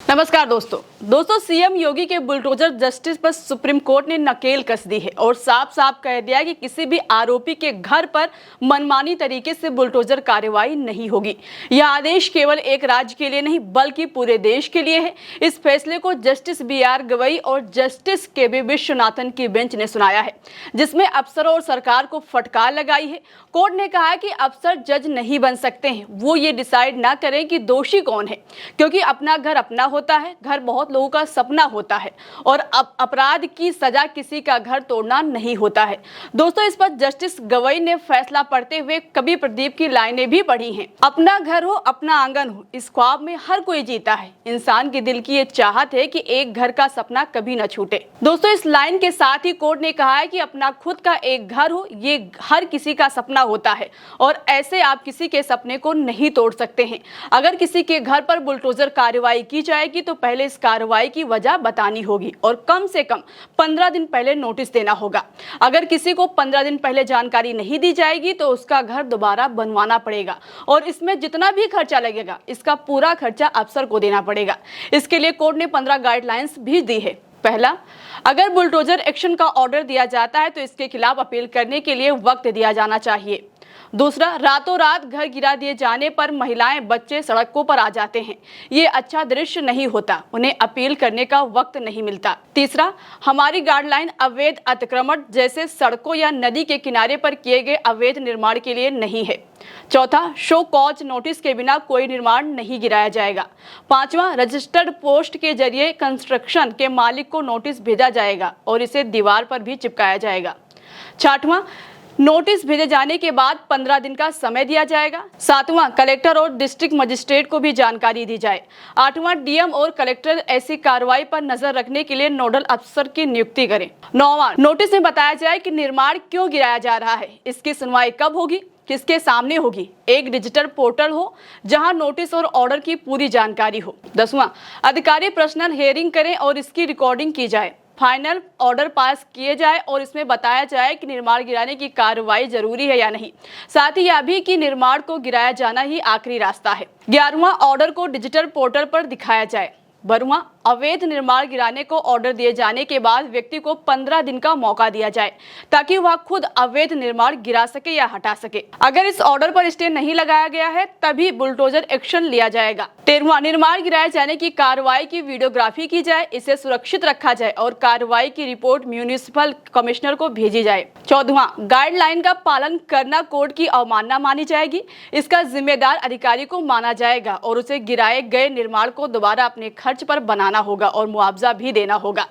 नमस्कार दोस्तों सीएम योगी के बुलडोजर जस्टिस पर सुप्रीम कोर्ट ने नकेल कस दी है और साफ साफ कह दिया कि किसी भी आरोपी के घर पर मनमानी तरीके से बुलडोजर कार्रवाई नहीं होगी। यह आदेश केवल एक राज्य के लिए नहीं बल्कि पूरे देश के लिए है। इस फैसले को जस्टिस BR गवई और जस्टिस KB विश्वनाथन की बेंच ने सुनाया है, जिसमें अफसरों और सरकार को फटकार लगाई है। कोर्ट ने कहा है कि अफसर जज नहीं बन सकते हैं, वो ये डिसाइड ना करें कि दोषी कौन है, क्योंकि अपना घर अपना होता है, घर बहुत लोगों का सपना होता है और अपराध की सजा किसी का घर तोड़ना नहीं होता है। दोस्तों, इस पर जस्टिस गवई ने फैसला पढ़ते हुए कवि प्रदीप की लाइनें भी पढ़ी हैं। अपना घर हो, अपना आंगन हो, इस ख्वाब में हर कोई जीता है। इंसान के दिल की ये चाहत है कि एक घर का सपना कभी न छूटे। दोस्तों, इस लाइन के साथ ही कोर्ट ने कहा है कि अपना खुद का एक घर हो, ये हर किसी का सपना होता है और ऐसे आप किसी के सपने को नहीं तोड़ सकते हैं। अगर किसी के घर पर बुलडोजर कार्रवाई की जाएगी तो पहले इस कार्रवाई की वजह बतानी होगी और कम से कम 15 दिन पहले नोटिस देना होगा। अगर किसी को 15 दिन पहले जानकारी नहीं दी जाएगी तो उसका घर दोबारा बनवाना पड़ेगा और इसमें जितना भी खर्चा लगेगा इसका पूरा खर्चा अफसर को देना पड़ेगा। इसके लिए कोर्ट ने 15 गाइडलाइंस भी दी है। पहला, अगर बुलडोजर एक्शन का ऑर्डर दिया जाता है तो इसके खिलाफ अपील करने के लिए वक्त दिया जाना चाहिए। दूसरा, रातों रात घर गिरा दिए जाने पर महिलाएं बच्चे सड़कों पर आ जाते हैं, ये अच्छा दृश्य नहीं होता, उन्हें अपील करने का वक्त नहीं मिलता। तीसरा, हमारी गाइडलाइन अवैध अतिक्रमण जैसे सड़कों या नदी के किनारे पर किए गए अवैध निर्माण के लिए नहीं है। चौथा, शो कॉज नोटिस के बिना कोई निर्माण नहीं गिराया जाएगा। पांचवा, रजिस्टर्ड पोस्ट के जरिए कंस्ट्रक्शन के मालिक को नोटिस भेजा जाएगा और इसे दीवार पर भी चिपकाया जाएगा। छठवां, नोटिस भेजे जाने के बाद 15 दिन का समय दिया जाएगा। सातवां, कलेक्टर और डिस्ट्रिक्ट मजिस्ट्रेट को भी जानकारी दी जाए। आठवां, DM और कलेक्टर ऐसी कार्रवाई पर नजर रखने के लिए नोडल अफसर की नियुक्ति करें। नौवां, नोटिस में बताया जाए कि निर्माण क्यों गिराया जा रहा है, इसकी सुनवाई कब होगी, किसके सामने होगी। एक डिजिटल पोर्टल हो जहां नोटिस और ऑर्डर की पूरी जानकारी हो। 10वां, अधिकारी पर्सनल हियरिंग करें और इसकी रिकॉर्डिंग की जाए। फाइनल ऑर्डर पास किए जाए और इसमें बताया जाए कि निर्माण गिराने की कार्रवाई जरूरी है या नहीं। साथ ही यह भी कि निर्माण को गिराया जाना ही आखिरी रास्ता है। 11वां, ऑर्डर को डिजिटल पोर्टल पर दिखाया जाए। 12वां, अवैध निर्माण गिराने को ऑर्डर दिए जाने के बाद व्यक्ति को 15 दिन का मौका दिया जाए ताकि वह खुद अवैध निर्माण गिरा सके या हटा सके। अगर इस ऑर्डर पर स्टे नहीं लगाया गया है तभी बुलडोजर एक्शन लिया जाएगा। 13वां, निर्माण गिराए जाने की कार्रवाई की वीडियोग्राफी की जाए, इसे सुरक्षित रखा जाए और कार्रवाई की रिपोर्ट म्यूनिसिपल कमिश्नर को भेजी जाए। 14वां, गाइडलाइन का पालन करना कोर्ट की अवमानना मानी जाएगी, इसका जिम्मेदार अधिकारी को माना जाएगा और उसे गिराए गए निर्माण को दोबारा अपने खर्च पर बनाना होगा और मुआवजा भी देना होगा।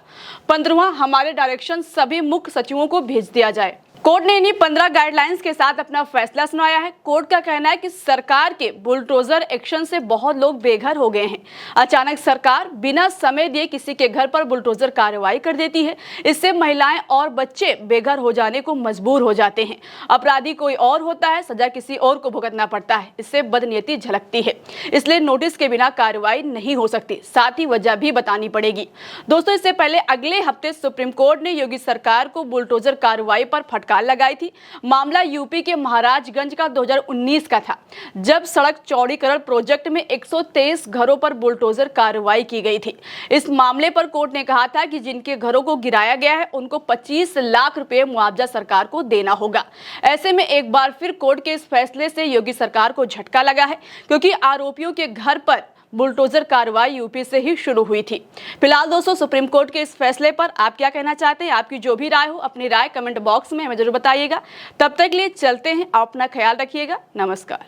15वां, हमारे डायरेक्शन सभी मुख्य सचिवों को भेज दिया जाए। कोर्ट ने इन्हीं 15 गाइडलाइंस के साथ अपना फैसला सुनाया है। कोर्ट का कहना है कि सरकार के बुलडोजर एक्शन से बहुत लोग बेघर हो गए हैं। अचानक सरकार बिना समय दिए किसी के घर पर बुलडोजर कार्रवाई कर देती है। इससे महिलाएं और बच्चे बेघर हो जाने को मजबूर हो जाते हैं। अपराधी कोई और होता है, सजा किसी और को भुगतना पड़ता है। इससे बदनीयती झलकती है, इसलिए नोटिस के बिना कार्रवाई नहीं हो सकती, साथ ही वजह भी बतानी पड़ेगी। दोस्तों, इससे पहले अगले हफ्ते सुप्रीम कोर्ट ने योगी सरकार को बुलडोजर कार्रवाई पर फटकार लगाई थी। मामला यूपी के महाराजगंज का 2019 का था, जब सड़क चौड़ीकरण प्रोजेक्ट में 123 घरों पर बुलडोजर कार्रवाई की गई थी। इस मामले पर कोर्ट ने कहा था कि जिनके घरों को गिराया गया है उनको 25 लाख रुपए मुआवजा सरकार को देना होगा। ऐसे में एक बार फिर कोर्ट के इस फैसले से योगी सरकार को झटका लगा है, क्योंकि आरोपियों के घर पर बुलडोजर कार्रवाई यूपी से ही शुरू हुई थी। फिलहाल दोस्तों, सुप्रीम कोर्ट के इस फैसले पर आप क्या कहना चाहते हैं? आपकी जो भी राय हो अपनी राय कमेंट बॉक्स में हमें जरूर बताइएगा। तब तक के लिए चलते हैं, आप अपना ख्याल रखिएगा। नमस्कार।